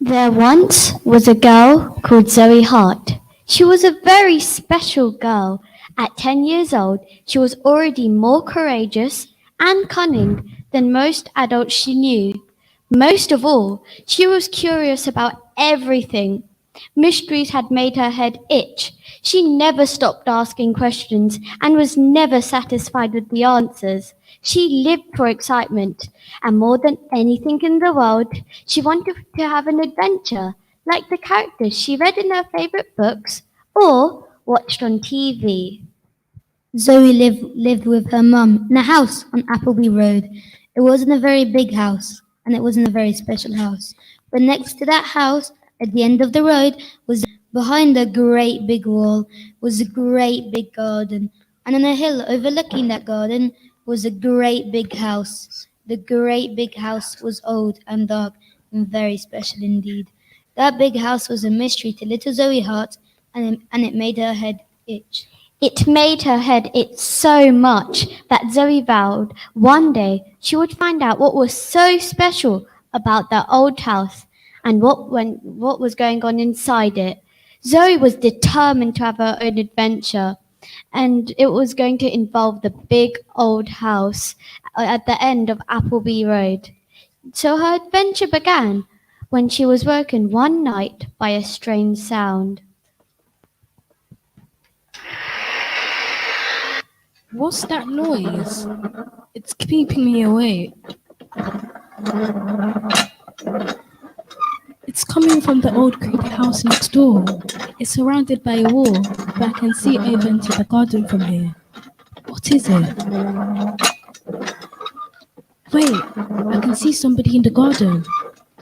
There once was a girl called Zoe Hart. She was a very special girl. At 10 years old, she was already more courageous and cunning than most adults she knew. Most of all, she was curious about everything. Mysteries had made her head itch. She never stopped asking questions and was never satisfied with the answers. She lived for excitement, and more than anything in the world, she wanted to have an adventure, like the characters she read in her favorite books or watched on TV. Zoe lived with her mum in a house on Appleby Road. It wasn't a very big house, and it wasn't a very special house. But next to that house, at the end of the road, was behind a great big wall, was a great big garden. And on a hill overlooking that garden was a great big house. The great big house was old and dark and very special indeed. That big house was a mystery to little Zoe Hart, and it made her head itch. It made her head itch so much that Zoe vowed one day she would find out what was so special about that old house and what was going on inside it. Zoe was determined to have her own adventure, and it was going to involve the big old house at the end of Appleby Road. So her adventure began when she was woken one night by a strange sound. What's that noise? It's keeping me awake. It's coming from the old creepy house next door. It's surrounded by a wall, but I can see over into the garden from here. What is it? Wait, I can see somebody in the garden.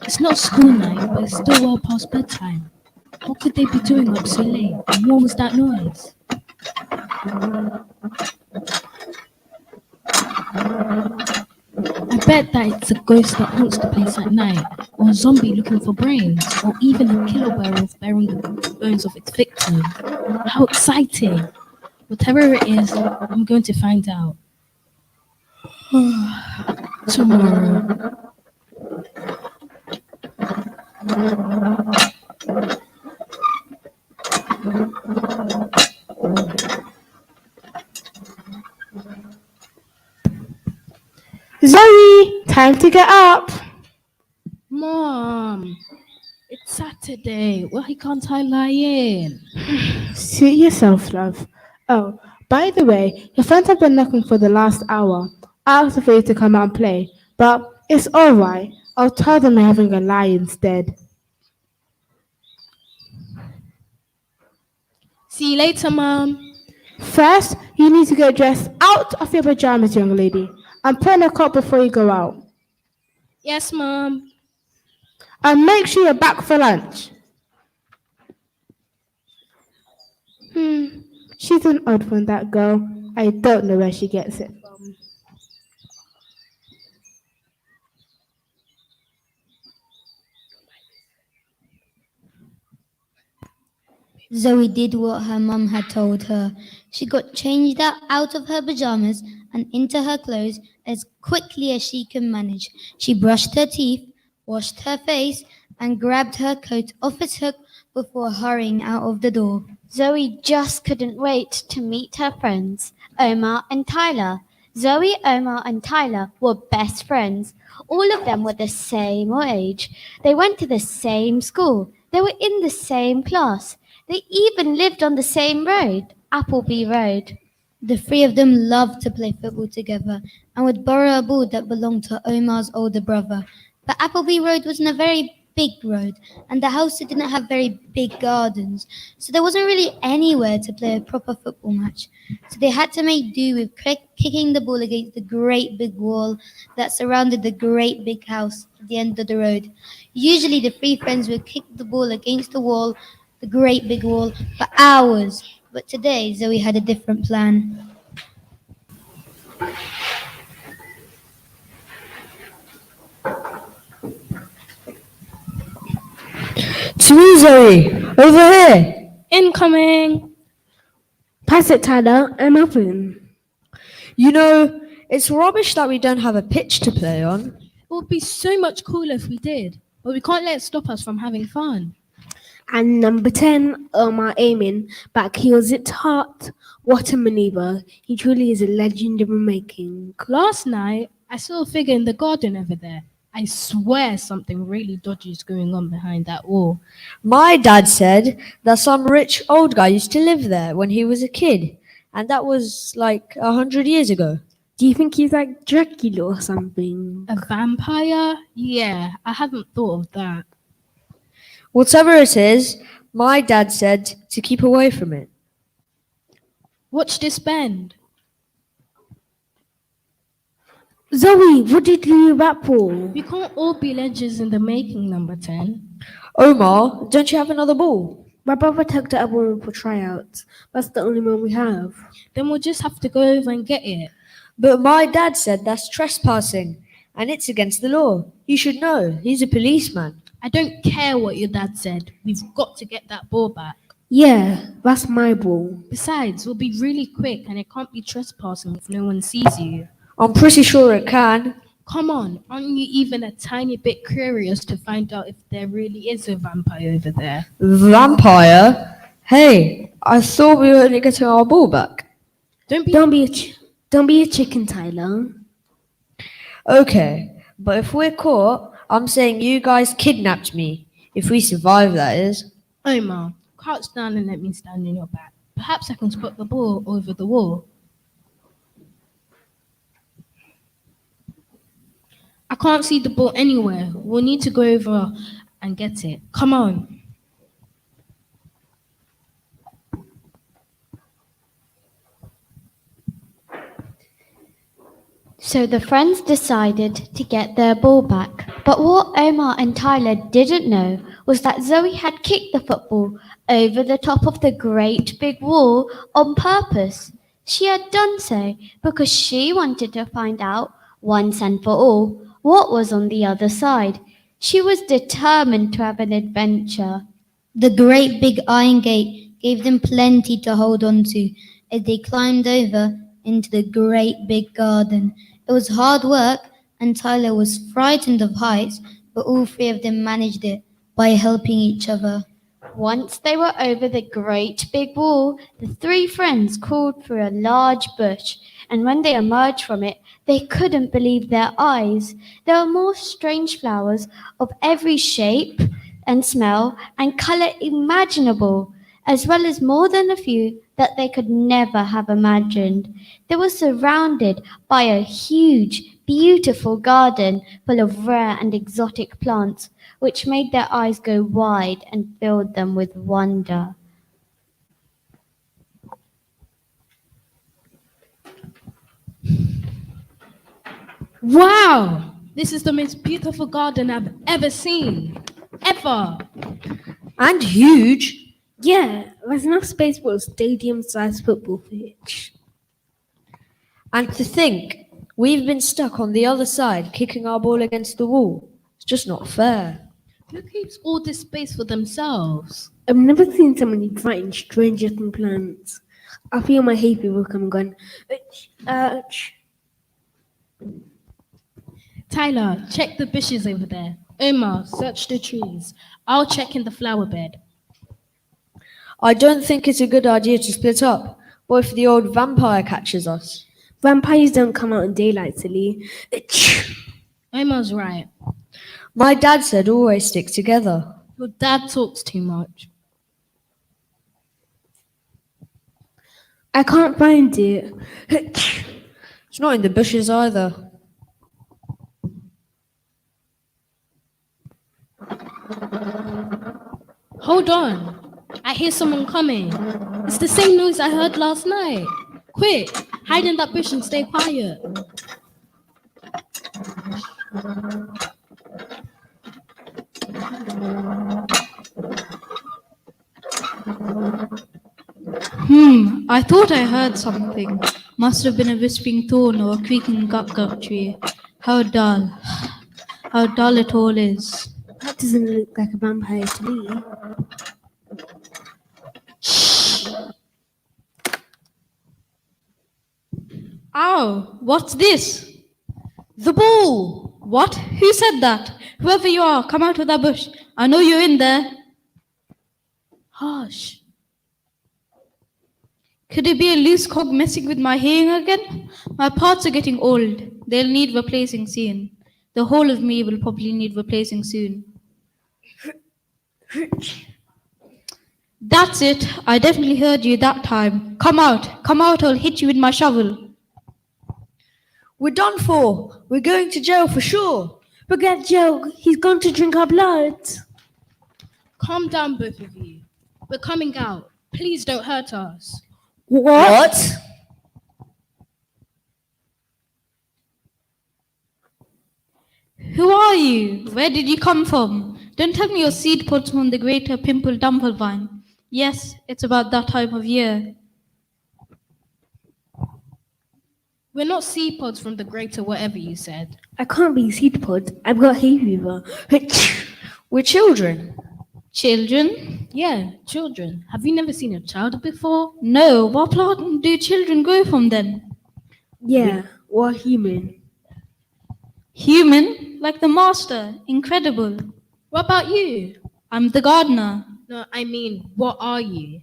It's not school night, but it's still well past bedtime. What could they be doing up so late? And what was that noise? I bet that it's a ghost that haunts the place at night, or a zombie looking for brains, or even a killer werewolf bearing the bones of its victim. How exciting! Whatever it is, I'm going to find out. Tomorrow. Zoe, time to get up. Mom, it's Saturday. Why can't I lie in? Suit yourself, love. Oh, by the way, your friends have been knocking for the last hour. I asked for you to come out and play, but it's alright. I'll tell them you're having a lie instead. See you later, Mom. First, you need to get dressed out of your pajamas, young lady, and put in a coat before you go out. Yes, Mom. And make sure you're back for lunch. She's an odd one, that girl. I don't know where she gets it from. Zoe did what her mum had told her. She got changed out of her pajamas and into her clothes as quickly as she could manage. She brushed her teeth, washed her face, and grabbed her coat off its hook before hurrying out of the door. Zoe just couldn't wait to meet her friends, Omar and Tyler. Zoe, Omar, and Tyler were best friends. All of them were the same age. They went to the same school. They were in the same class. They even lived on the same road, Appleby Road. The three of them loved to play football together and would borrow a ball that belonged to Omar's older brother. But Appleby Road wasn't a very big road, and the house didn't have very big gardens, so there wasn't really anywhere to play a proper football match. So they had to make do with kicking the ball against the great big wall that surrounded the great big house at the end of the road. Usually the three friends would kick the ball against the wall, the great big wall, for hours. But today Zoe had a different plan. It's me, Zoe. Over here. Incoming. Pass it, Tyler. I'm open. You know, it's rubbish that we don't have a pitch to play on. It would be so much cooler if we did, but we can't let it stop us from having fun. And number 10, Omar Amin, back heels it hard. What a maneuver. He truly is a legend in the making. Last night, I saw a figure in the garden over there. I swear something really dodgy is going on behind that wall. My dad said that some rich old guy used to live there when he was a kid, and that was like 100 years ago. Do you think he's like Dracula or something? A vampire? Yeah, I hadn't thought of that. Whatever it is, my dad said to keep away from it. Watch this bend. Zoe, what did you do that for? We can't all be legends in the making, number 10. Omar, don't you have another ball? My brother took the other one for tryouts. That's the only one we have. Then we'll just have to go over and get it. But my dad said that's trespassing, and it's against the law. You should know, he's a policeman. I don't care what your dad said. We've got to get that ball back. Yeah, that's my ball. Besides, we'll be really quick and it can't be trespassing if no one sees you. I'm pretty sure it can. Come on, aren't you even a tiny bit curious to find out if there really is a vampire over there? Vampire? Hey, I thought we were only getting our ball back. Don't be Don't be a chicken, Tyler. Okay, but if we're caught, I'm saying you guys kidnapped me. If we survive, that is. Omar, crouch down and let me stand in your back. Perhaps I can spot the ball over the wall. I can't see the ball anywhere. We'll need to go over and get it. Come on. So the friends decided to get their ball back. But what Omar and Tyler didn't know was that Zoe had kicked the football over the top of the great big wall on purpose. She had done so because she wanted to find out once and for all what was on the other side. She was determined to have an adventure. The great big iron gate gave them plenty to hold on to as they climbed over into the great big garden. It was hard work, and Tyler was frightened of heights, but all three of them managed it by helping each other. Once they were over the great big wall, the three friends crawled through a large bush, and when they emerged from it, they couldn't believe their eyes. There were more strange flowers of every shape and smell and color imaginable, as well as more than a few that they could never have imagined. They were surrounded by a huge, beautiful garden full of rare and exotic plants, which made their eyes go wide and filled them with wonder. Wow! This is the most beautiful garden I've ever seen. Ever! And huge. Yeah, there's enough space for a stadium-sized football pitch. And to think, we've been stuck on the other side, kicking our ball against the wall. It's just not fair. Who keeps all this space for themselves? I've never seen so many bright strange-looking plants. I feel my hay fever come going. Ouch. Tyler, check the bushes over there. Omar, search the trees. I'll check in the flower bed. I don't think it's a good idea to split up. What if the old vampire catches us? Vampires don't come out in daylight, silly. Omar's right. My dad said always stick together. Your dad talks too much. I can't find it. It's not in the bushes either. Hold on. I hear someone coming. It's the same noise I heard last night. Quick, hide in that bush and stay quiet. I thought I heard something. Must have been a whispering thorn or a creaking gut tree. How dull. How dull it all is. That doesn't look like a vampire to me. Ow! What's this? The ball! What? Who said that? Whoever you are, come out of that bush. I know you're in there. Hush. Could it be a loose cog messing with my hearing again? My parts are getting old. They'll need replacing soon. The whole of me will probably need replacing soon. That's it. I definitely heard you that time. Come out. Come out, I'll hit you with my shovel. We're done for. We're going to jail for sure. Forget Joe. He's going to drink our blood. Calm down, both of you. We're coming out. Please don't hurt us. What? Who are you? Where did you come from? Don't tell me your seed pods from the greater pimple dumplevine. Yes, it's about that time of year. We're not sea pods from the greater whatever you said. I can't be seed pod. I've got hay fever. We're children. Children? Yeah, children. Have you never seen a child before? No, what plant do children grow from then? Yeah, we're human. Human, like the master. Incredible. What about you? I'm the gardener. No, I mean, what are you?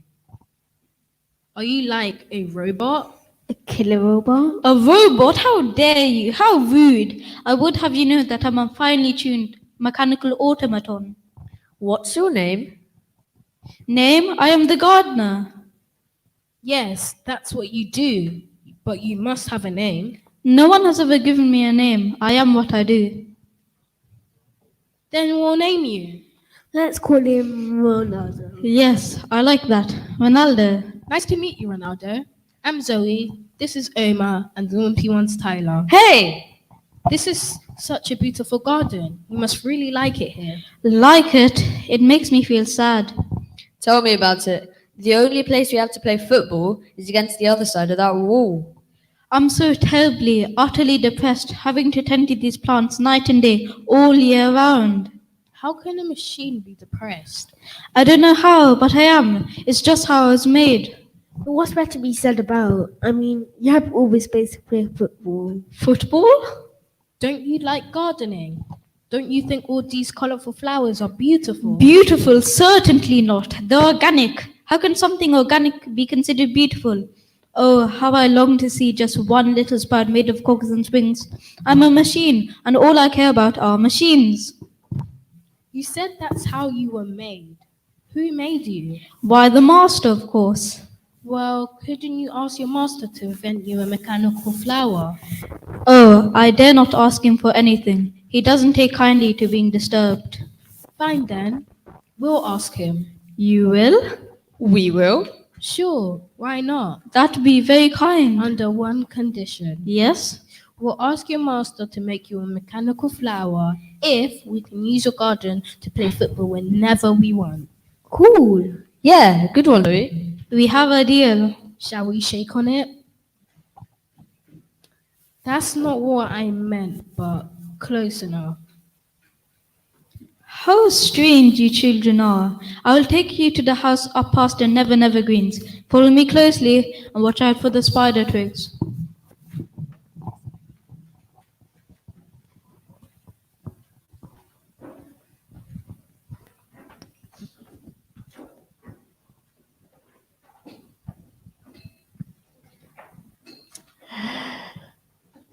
Are you like a robot? A killer robot? A robot? How dare you? How rude. I would have you know that I'm a finely tuned mechanical automaton. What's your name? Name? I am the gardener. Yes, that's what you do. But you must have a name. No one has ever given me a name. I am what I do. Then we'll name you. Let's call him Ronaldo. Yes, I like that. Ronaldo. Nice to meet you, Ronaldo. I'm Zoe. This is Omar, and the Wimpy one's Tyler. Hey! This is such a beautiful garden. You must really like it here. Like it. It makes me feel sad. Tell me about it. The only place we have to play football is against the other side of that wall. I'm so terribly, utterly depressed, having to tend to these plants night and day, all year round. How can a machine be depressed? I don't know how, but I am. It's just how I was made. But what's there to be said about? I mean, you have all the space to play football. Football? Don't you like gardening? Don't you think all these colorful flowers are beautiful? Beautiful? Certainly not. They're organic. How can something organic be considered beautiful? Oh, how I long to see just one little sprout made of cogs and springs. I'm a machine, and all I care about are machines. You said that's how you were made. Who made you? Why, the master, of course. Well, couldn't you ask your master to invent you a mechanical flower? Oh, I dare not ask him for anything. He doesn't take kindly to being disturbed. Fine then. We'll ask him. You will? We will. Sure, why not? That'd be very kind. Under one condition. Yes? We'll ask your master to make you a mechanical flower if we can use your garden to play football whenever we want. Cool. Yeah, good one, Louis. We have a deal. Shall we shake on it? That's not what I meant, but close enough. How strange you children are. I will take you to the house up past the Never Never Greens. Follow me closely and watch out for the spider twigs.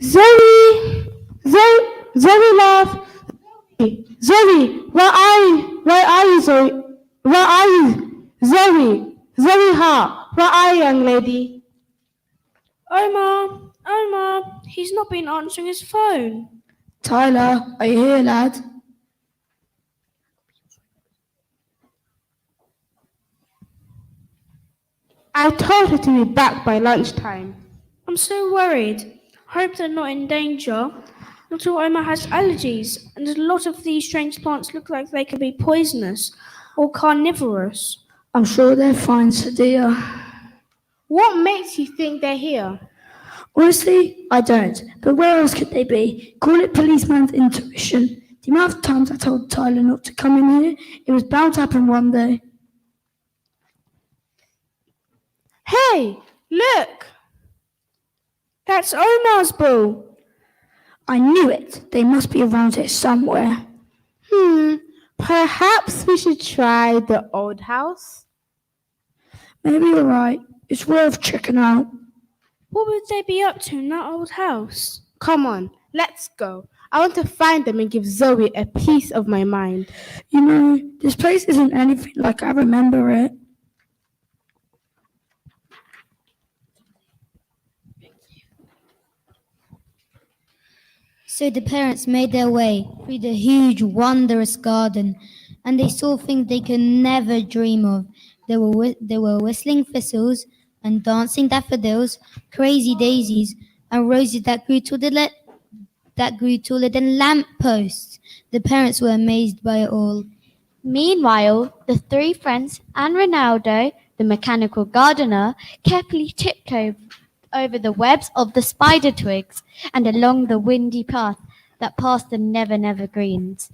Zoe! Zoe, love! Zoe, where are you? Where are you, Zoe? Where are you? Zoe! Zoe Hart, where are you, young lady? Omar, he's not been answering his phone. Tyler, are you here, lad? I told her to be back by lunchtime. I'm so worried. Hope they're not in danger. Not all Omar has allergies, and a lot of these strange plants look like they could be poisonous or carnivorous. I'm sure they're fine, Sadia. What makes you think they're here? Honestly, I don't. But where else could they be? Call it policeman's intuition. The amount of times I told Tyler not to come in here, it was bound to happen one day. Hey, look! That's Omar's ball. I knew it. They must be around here somewhere. Perhaps we should try the old house? Maybe you're right. It's worth checking out. What would they be up to in that old house? Come on, let's go. I want to find them and give Zoe a piece of my mind. You know, this place isn't anything like I remember it. So the parents made their way through the huge, wondrous garden, and they saw things they could never dream of. There were whistling thistles and dancing daffodils, crazy daisies, and roses that grew taller than lampposts. The parents were amazed by it all. Meanwhile, the three friends and Ronaldo, the mechanical gardener, carefully tiptoed over the webs of the spider twigs and along the windy path that passed the Never Never Greens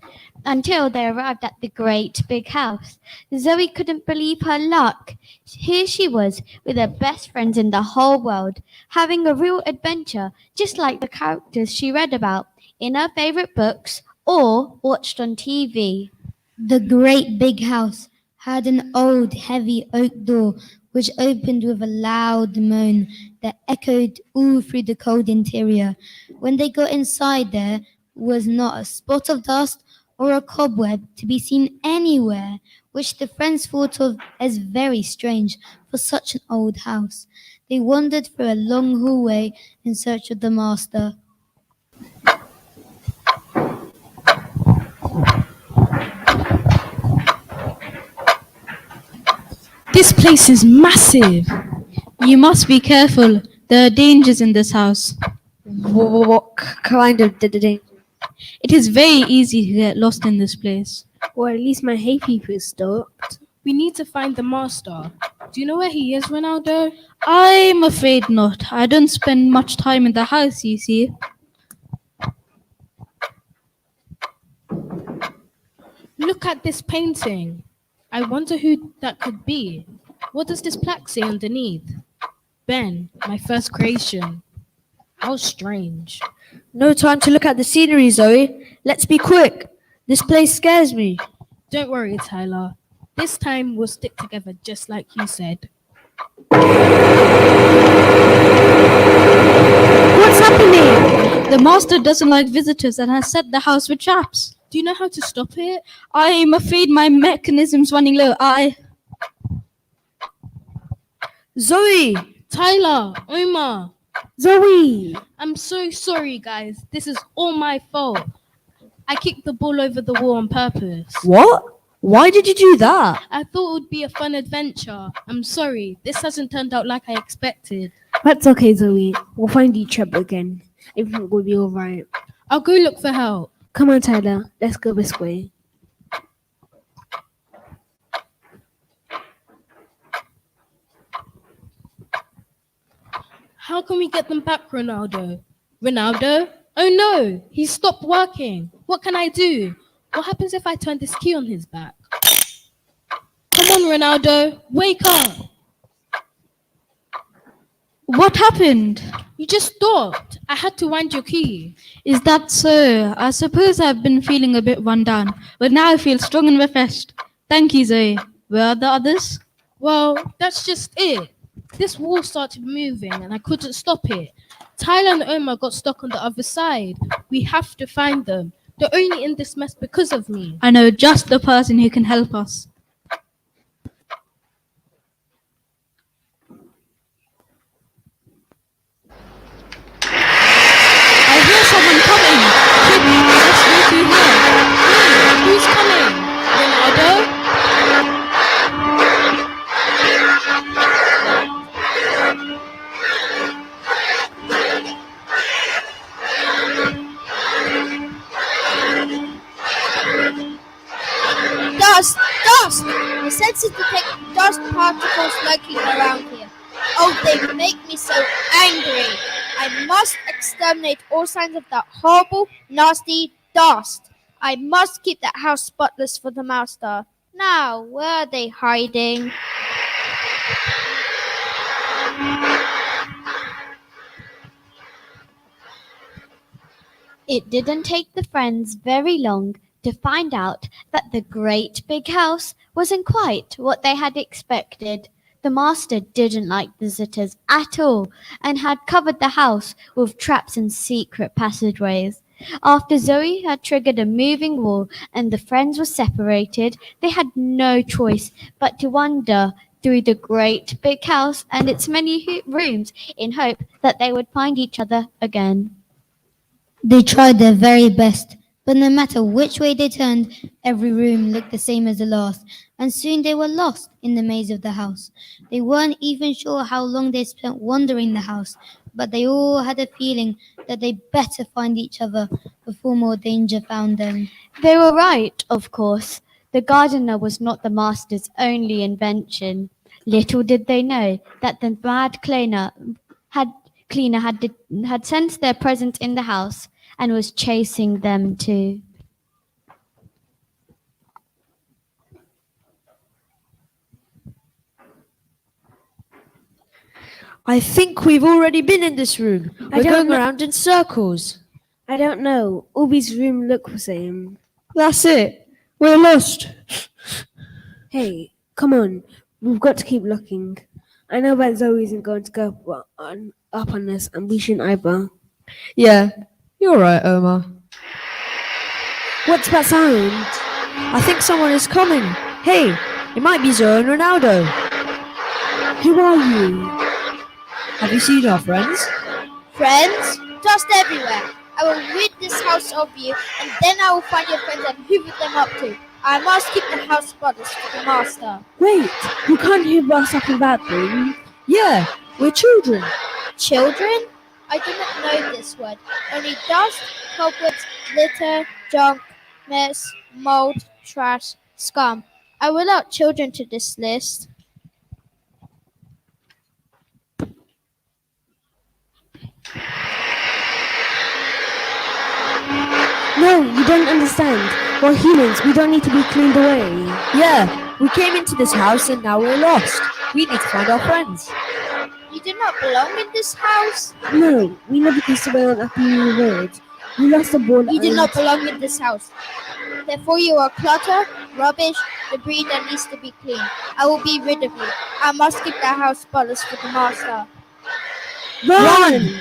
until they arrived at the great big house. Zoe couldn't believe her luck. Here she was with her best friends in the whole world, having a real adventure, just like the characters she read about in her favorite books or watched on TV. The great big house had an old, heavy oak door which opened with a loud moan that echoed all through the cold interior. When they got inside, there was not a spot of dust or a cobweb to be seen anywhere, which the friends thought of as very strange for such an old house. They wandered through a long hallway in search of the master. This place is massive. You must be careful. There are dangers in this house. What kind of danger? It is very easy to get lost in this place. Or at least my hay fever is stopped. We need to find the master. Do you know where he is, Ronaldo? I'm afraid not. I don't spend much time in the house, you see. Look at this painting. I wonder who that could be. What does this plaque say underneath? Ben, my first creation. How strange. No time to look at the scenery, Zoe. Let's be quick. This place scares me. Don't worry, Tyler. This time we'll stick together just like you said. What's happening? The master doesn't like visitors and has set the house with traps. Do you know how to stop it? I'm afraid my mechanism's running low. Zoe! Tyler! Omar! Zoe! I'm so sorry, guys. This is all my fault. I kicked the ball over the wall on purpose. What? Why did you do that? I thought it would be a fun adventure. I'm sorry. This hasn't turned out like I expected. That's okay, Zoe. We'll find each other again. Everything will be alright. I'll go look for help. Come on, Tyler. Let's go this way. How can we get them back, Ronaldo? Ronaldo? Oh no! He stopped working. What can I do? What happens if I turn this key on his back? Come on, Ronaldo. Wake up. What happened? You just stopped. I had to wind your key. Is that so? I suppose I've been feeling a bit run down, but now I feel strong and refreshed. Thank you, Zoe. Where are the others? Well, that's just it. This wall started moving and I couldn't stop it. Tyler and Omar got stuck on the other side. We have to find them. They're only in this mess because of me. I know just the person who can help us. I hear someone coming. Quick, let's go through here. Hey, who's coming? Ronaldo? Dust! Dust! My senses detect dust particles lurking around here. Oh, they make me so angry. I must exterminate all signs of that horrible, nasty dust. I must keep that house spotless for the master. Now, where are they hiding? It didn't take the friends very long to find out that the great big house wasn't quite what they had expected. The master didn't like visitors at all and had covered the house with traps and secret passageways. After Zoe had triggered a moving wall and the friends were separated, they had no choice but to wander through the great big house and its many rooms in hope that they would find each other again. They tried their very best, but no matter which way they turned, every room looked the same as the last, and soon they were lost in the maze of the house. They weren't even sure how long they spent wandering the house, but they all had a feeling that they better find each other before more danger found them. They were right, of course. The gardener was not the master's only invention. Little did they know that the mad cleaner had sensed their presence in the house and was chasing them too. I think we've already been in this room. We're going around in circles. I don't know. All these rooms look the same. That's it. We're lost. Hey, come on. We've got to keep looking. I know that Zoe isn't going to go up on us, and we shouldn't either. Yeah, you're right, Omar. What's that sound? I think someone is coming. Hey, it might be Zoe and Ronaldo. Who are you? Have you seen our friends? Friends? Dust everywhere. I will rid this house of you, and then I will find your friends and hoover them up too. I must keep the house spotless for the master. Wait, you can't hear us up in that thing. Yeah, we're children. Children? I do not know this word. Only dust, cobwebs, litter, junk, mess, mold, trash, scum. I will add children to this list. No, you don't understand. We're humans. We don't need to be cleaned away. Yeah, we came into this house and now we're lost. We need to find our friends. You do not belong in this house. No, we never kissed away on Happy New Road. We lost the ball. You do not belong in this house. Therefore, you are clutter, rubbish, debris that needs to be cleaned. I will be rid of you. I must keep the house spotless for the master. Run!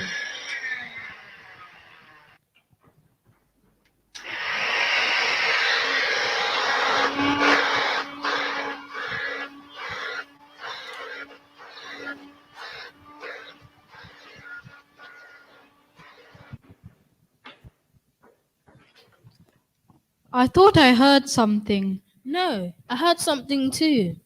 I thought I heard something. No, I heard something too.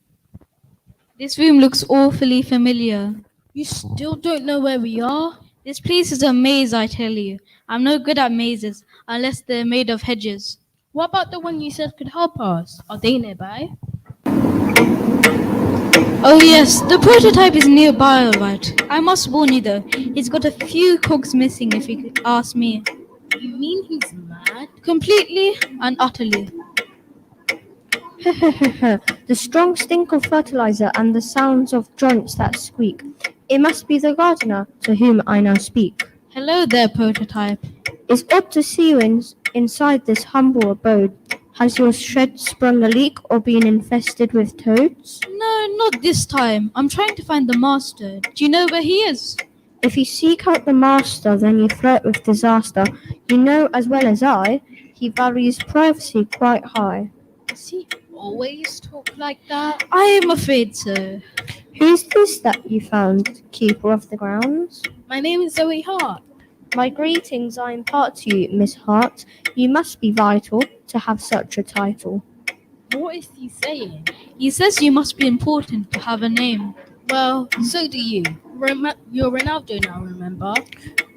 This room looks awfully familiar. You still don't know where we are? This place is a maze, I tell you. I'm no good at mazes unless they're made of hedges. What about the one you said could help us? Are they nearby? Oh yes, the prototype is nearby, alright. I must warn you though, he's got a few cogs missing if you could ask me. You mean he's mad? Completely and utterly. The strong stink of fertilizer and the sounds of joints that squeak. It must be the gardener to whom I now speak. Hello there, prototype. It's odd to see you inside this humble abode. Has your shed sprung a leak or been infested with toads? No, not this time. I'm trying to find the master. Do you know where he is? If you seek out the master, then you flirt with disaster. You know as well as I, he values privacy quite high. Does he always talk like that? I am afraid so. Who's this that you found, keeper of the grounds? My name is Zoe Hart. My greetings I impart to you, Miss Hart. You must be vital to have such a title. What is he saying? He says you must be important to have a name. Well, so do you. You're Ronaldo now, remember?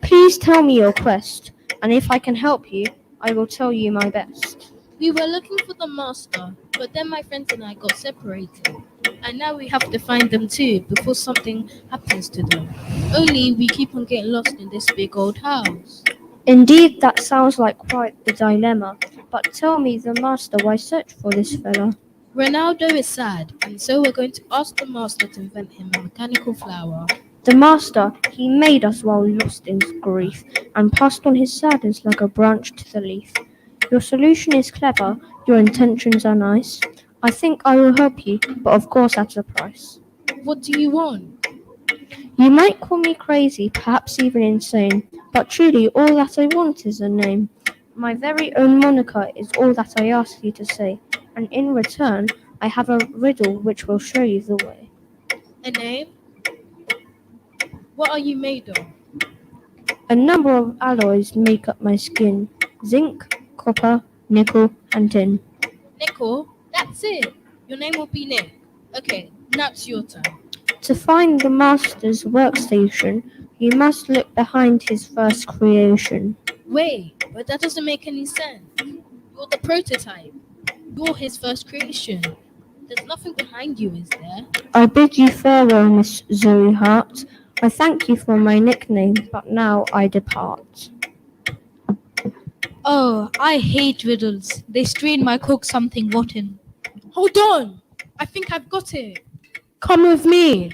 Please tell me your quest, and if I can help you, I will tell you my best. We were looking for the master, but then my friends and I got separated. And now we have to find them too before something happens to them. Only we keep on getting lost in this big old house. Indeed, that sounds like quite the dilemma. But tell me, the master, why search for this fella? Ronaldo is sad, and so we're going to ask the master to invent him a mechanical flower. The master, he made us while lost in grief, and passed on his sadness like a branch to the leaf. Your solution is clever, your intentions are nice. I think I will help you, but of course at a price. What do you want? You might call me crazy, perhaps even insane, but truly all that I want is a name. My very own moniker is all that I ask you to say, and in return I have a riddle which will show you the way. A name? What are you made of? A number of alloys make up my skin: zinc, copper, nickel, and tin. Nickel? That's it. Your name will be Nick. Okay, now it's your turn. To find the master's workstation, you must look behind his first creation. Wait, but that doesn't make any sense. You're the prototype. You're his first creation. There's nothing behind you, is there? I bid you farewell, Miss Zoe Hart. I thank you for my nickname, but now I depart. Oh, I hate riddles. They strain my cook something rotten. Hold on! I think I've got it. Come with me.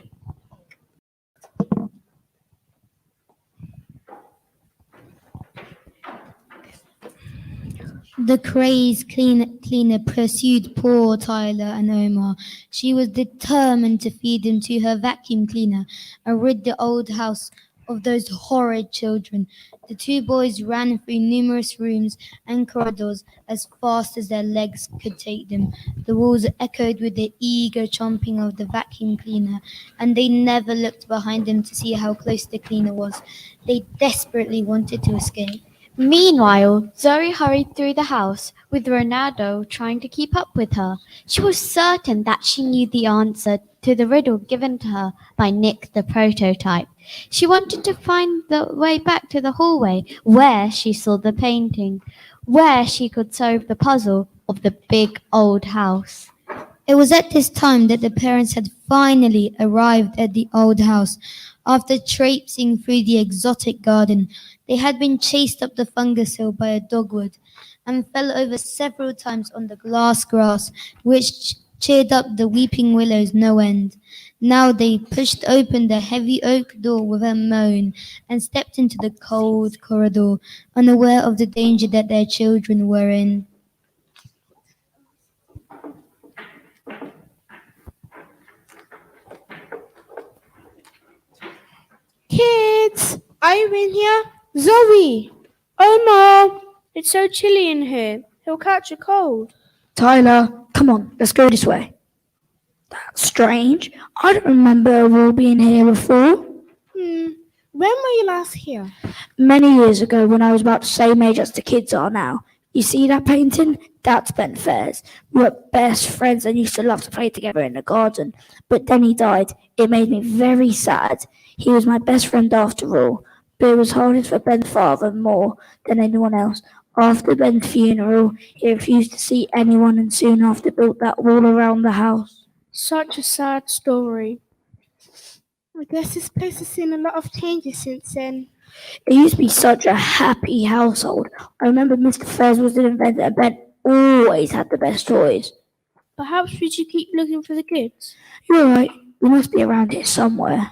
The crazed cleaner pursued poor Tyler and Omar. She was determined to feed them to her vacuum cleaner and rid the old house of those horrid children. The two boys ran through numerous rooms and corridors as fast as their legs could take them. The walls echoed with the eager chomping of the vacuum cleaner, and they never looked behind them to see how close the cleaner was. They desperately wanted to escape. Meanwhile, Zoe hurried through the house, with Ronaldo trying to keep up with her. She was certain that she knew the answer to the riddle given to her by Nick the prototype. She wanted to find the way back to the hallway where she saw the painting, where she could solve the puzzle of the big old house. It was at this time that the parents had finally arrived at the old house. After traipsing through the exotic garden, they had been chased up the fungus hill by a dogwood and fell over several times on the glass grass, which cheered up the weeping willows no end. Now they pushed open the heavy oak door with a moan and stepped into the cold corridor, unaware of the danger that their children were in. Kids, are you in here? Zoe! Omar! It's so chilly in here. He'll catch a cold. Tyler, come on, let's go this way. That's strange. I don't remember all being here before. When were you last here? Many years ago, when I was about the same age as the kids are now. You see that painting? That's Ben Fairs. We were best friends and used to love to play together in the garden. But then he died. It made me very sad. He was my best friend after all. But it was hardest for Ben's father more than anyone else. After Ben's funeral, he refused to see anyone and soon after built that wall around the house. Such a sad story. I guess this place has seen a lot of changes since then. It used to be such a happy household. I remember Mr. Fairs was the inventor and Ben always had the best toys. Perhaps we should keep looking for the kids. You're right. We must be around here somewhere.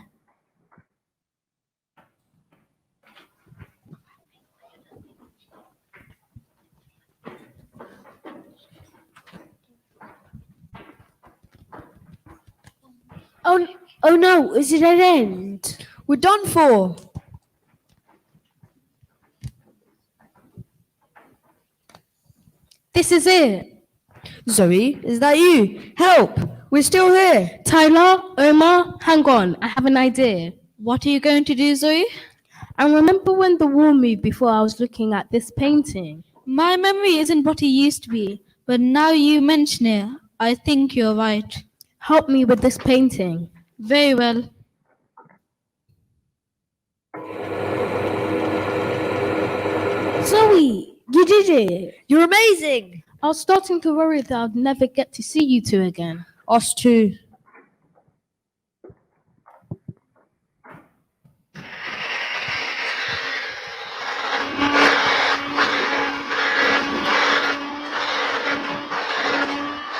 Oh no, is it an end? We're done for. This is it. Zoe, is that you? Help! We're still here. Tyler, Omar, hang on. I have an idea. What are you going to do, Zoe? I remember when the wall moved before I was looking at this painting. My memory isn't what it used to be, but now you mention it, I think you're right. Help me with this painting. Very well. Zoe, you did it. You're amazing. I was starting to worry that I'd never get to see you two again. Us too.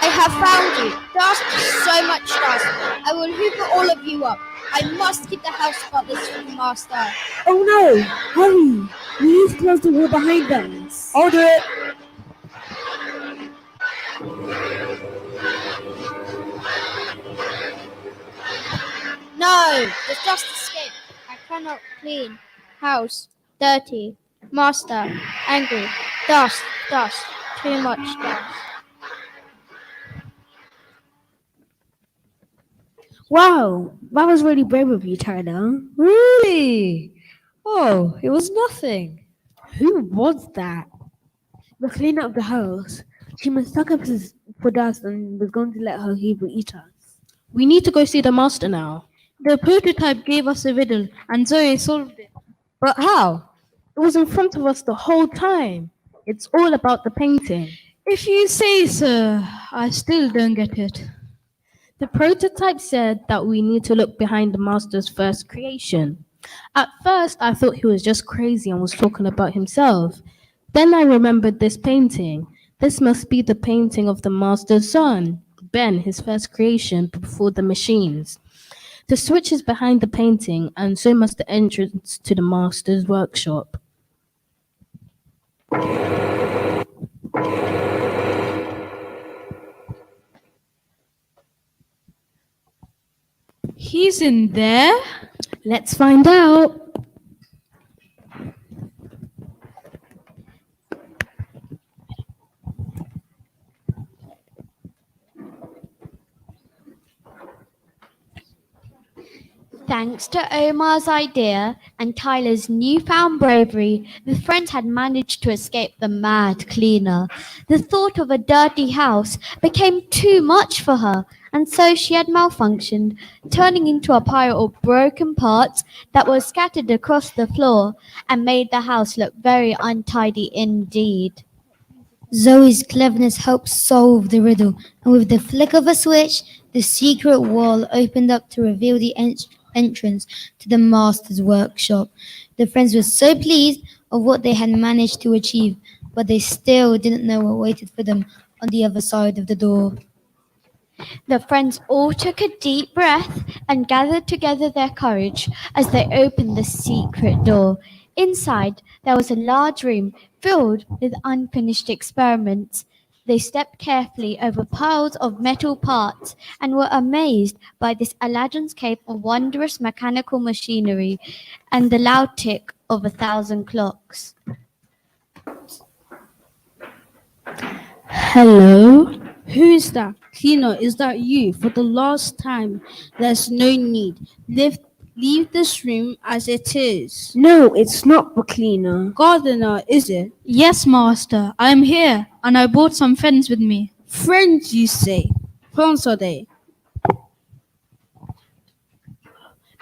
I have found you. Dust, so much dust. I will hoover all of you up. I must keep the house spotless for the master. Oh no! Hurry! We need to close the wall behind us. I'll do it. No, the dust escaped. I cannot clean. House, dirty. Master, angry. Dust, dust. Too much dust. Wow, that was really brave of you, Tyler. Really? Oh, it was nothing. Who was that? The cleaner of the house. She mistook us for dust and was going to let her Hebrew eat us. We need to go see the master now. The prototype gave us a riddle, and Zoe solved it. But how? It was in front of us the whole time. It's all about the painting. If you say so, I still don't get it. The prototype said that we need to look behind the master's first creation. At first, I thought he was just crazy and was talking about himself. Then I remembered this painting. This must be the painting of the master's son, Ben, his first creation before the machines. The switch is behind the painting, and so must the entrance to the master's workshop. He's in there? Let's find out. Thanks to Omar's idea and Tyler's newfound bravery, the friends had managed to escape the mad cleaner. The thought of a dirty house became too much for her, and so she had malfunctioned, turning into a pile of broken parts that were scattered across the floor and made the house look very untidy indeed. Zoe's cleverness helped solve the riddle, and with the flick of a switch, the secret wall opened up to reveal the entrance to the master's workshop. The friends were so pleased of what they had managed to achieve, but they still didn't know what waited for them on the other side of the door. The friends all took a deep breath and gathered together their courage as they opened the secret door. Inside, there was a large room filled with unfinished experiments. They stepped carefully over piles of metal parts and were amazed by this Aladdin's cape of wondrous mechanical machinery and the loud tick of 1,000 clocks. Hello? Who is that? Cleaner, is that you? For the last time, there's no need. Leave this room as it is. No, it's not the cleaner. Gardener, is it? Yes, master. I am here, and I brought some friends with me. Friends, you say? Friends are they?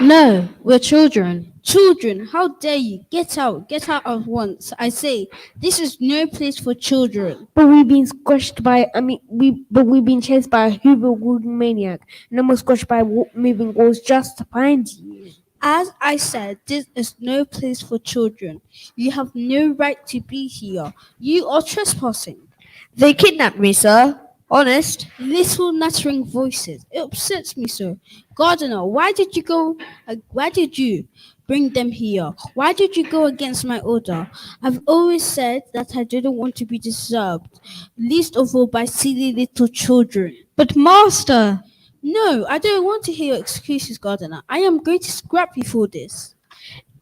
No, we're children. Children, how dare you? Get out at once. I say, this is no place for children. But we've been squashed by, we've been chased by a Hoover wooden maniac and almost squashed by moving walls just to find you. As I said, this is no place for children. You have no right to be here. You are trespassing. They kidnapped me, sir. Honest. Little nattering voices. It upsets me so. Gardener, why did you bring them here? Why did you go against my order? I've always said that I didn't want to be disturbed, least of all by silly little children. But master! No, I don't want to hear your excuses, Gardener. I am going to scrap you for this.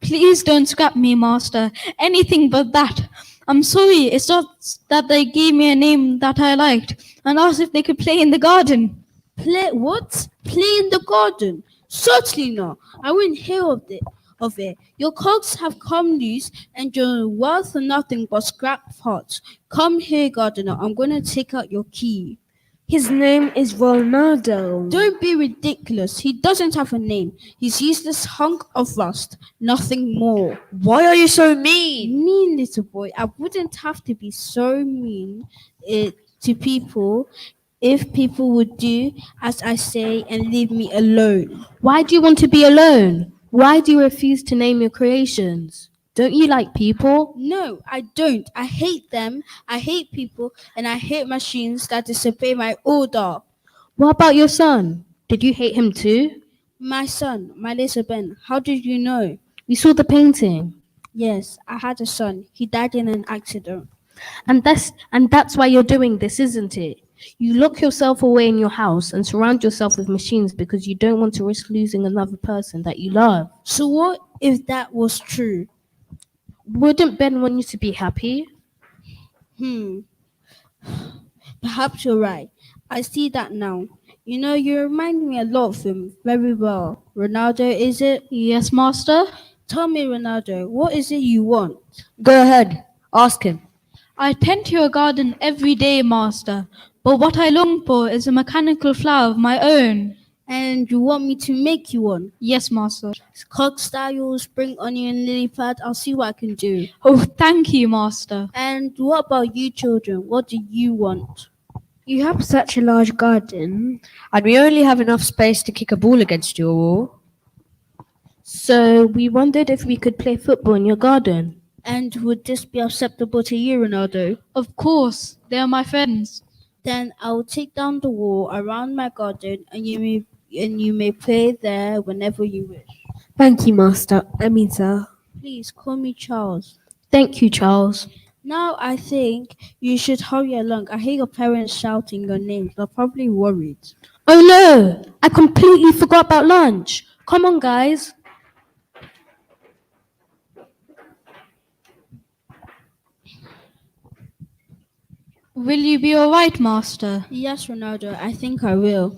Please don't scrap me, master. Anything but that. I'm sorry, it's just that they gave me a name that I liked and asked if they could play in the garden. Play what? Play in the garden? Certainly not. I wouldn't hear of it. Your cogs have come loose and you're worth nothing but scrap parts. Come here, Gardener. I'm going to take out your key. His name is Ronaldo. Don't be ridiculous. He doesn't have a name. He's useless hunk of rust. Nothing more. Why are you so mean? Mean little boy. I wouldn't have to be so mean to people if people would do as I say and leave me alone. Why do you want to be alone? Why do you refuse to name your creations? Don't you like people? No, I don't. I hate them. I hate people, and I hate machines that disobey my order. What about your son? Did you hate him too? My son, my little Ben, how did you know? We saw the painting. Yes, I had a son. He died in an accident. And that's why you're doing this, isn't it? You lock yourself away in your house and surround yourself with machines because you don't want to risk losing another person that you love. So what if that was true? Wouldn't Ben want you to be happy? Perhaps you're right. I see that now. You know, you remind me a lot of him very well. Ronaldo, is it? Yes, master. Tell me, Ronaldo, what is it you want? Go ahead, ask him. I tend to your garden every day, master. But what I long for is a mechanical flower of my own. And you want me to make you one? Yes, master. Cock style, spring onion, lily pad, I'll see what I can do. Oh, thank you, master. And what about you children? What do you want? You have such a large garden. And we only have enough space to kick a ball against your wall. So we wondered if we could play football in your garden. And would this be acceptable to you, Ronaldo? Of course, they are my friends. Then I will take down the wall around my garden and you may play there whenever you wish. Thank you, Master. Sir. Please call me Charles. Thank you, Charles. Now I think you should hurry along. I hear your parents shouting your names. They're probably worried. Oh no! I completely forgot about lunch. Come on, guys. Will you be all right, master? Yes, Ronaldo, I think I will.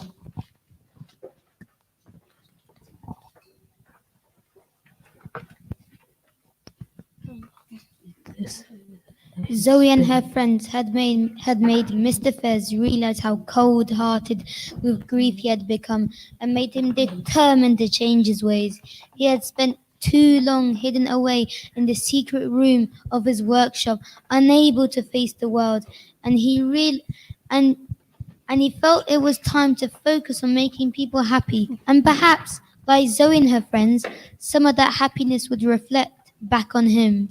Zoe and her friends had made Mr. Fez realize how cold-hearted with grief he had become and made him determined to change his ways. He had spent too long hidden away in the secret room of his workshop, unable to face the world, and he felt it was time to focus on making people happy, and perhaps, like Zoe and her friends, some of that happiness would reflect back on him.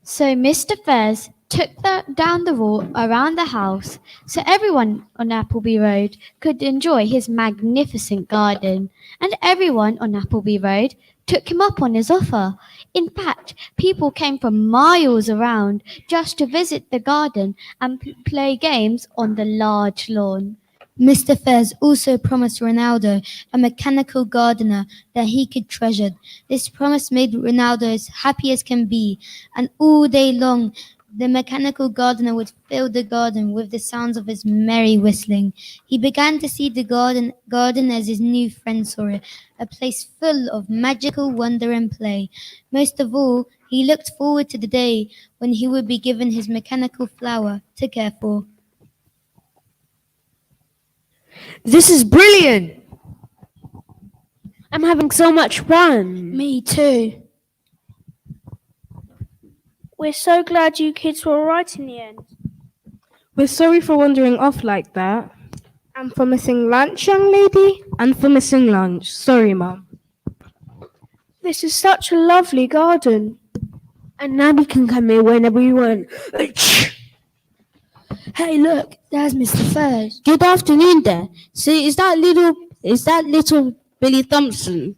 So Mr. Fez took down the wall around the house so everyone on Appleby Road could enjoy his magnificent garden, and everyone on Appleby Road took him up on his offer. In fact, people came from miles around just to visit the garden and play games on the large lawn. Mr. Fez also promised Ronaldo a mechanical gardener that he could treasure. This promise made Ronaldo as happy as can be, and all day long the mechanical gardener would fill the garden with the sounds of his merry whistling. He began to see the garden as his new friend saw it, a place full of magical wonder and play. Most of all, he looked forward to the day when he would be given his mechanical flower to care for. This is brilliant! I'm having so much fun. Me too. We're so glad you kids were all right in the end. We're sorry for wandering off like that. And for missing lunch, young lady? And for missing lunch. Sorry, Mum. This is such a lovely garden. And now we can come here whenever we want. Hey, look, there's Mr. Fez. Good afternoon there. See, is that little Billy Thompson?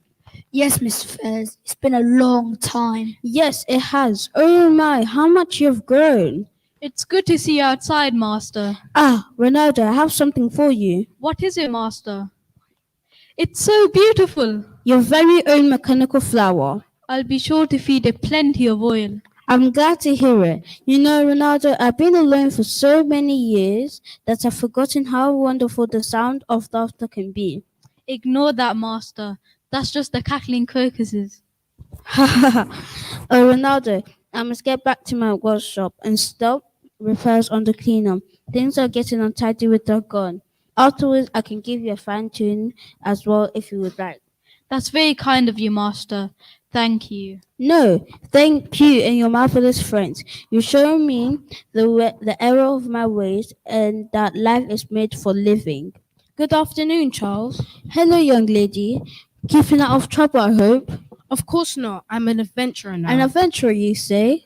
Yes, Mr. Fez. It's been a long time. Yes, it has. Oh my, how much you've grown. It's good to see you outside, master. Ah, Ronaldo, I have something for you. What is it, master? It's so beautiful. Your very own mechanical flower. I'll be sure to feed it plenty of oil. I'm glad to hear it. You know, Ronaldo, I've been alone for so many years that I've forgotten how wonderful the sound of laughter can be. Ignore that, master. That's just the cackling crocuses. Oh, Ronaldo, I must get back to my workshop and stop repairs on the cleaner. Things are getting untidy with the gun. Afterwards, I can give you a fine tune as well if you would like. That's very kind of you, master. Thank you. No, thank you and your marvelous friends. You show me the error of my ways and that life is made for living. Good afternoon, Charles. Hello, young lady. Keeping out of trouble, I hope. Of course not. I'm an adventurer now. An adventurer, you say?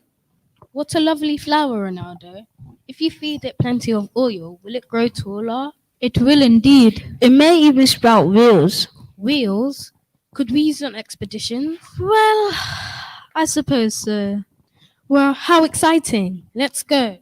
What a lovely flower, Ronaldo. If you feed it plenty of oil, will it grow taller? It will indeed. It may even sprout wheels. Wheels? Could we use an expedition? Well, I suppose so. Well, how exciting. Let's go.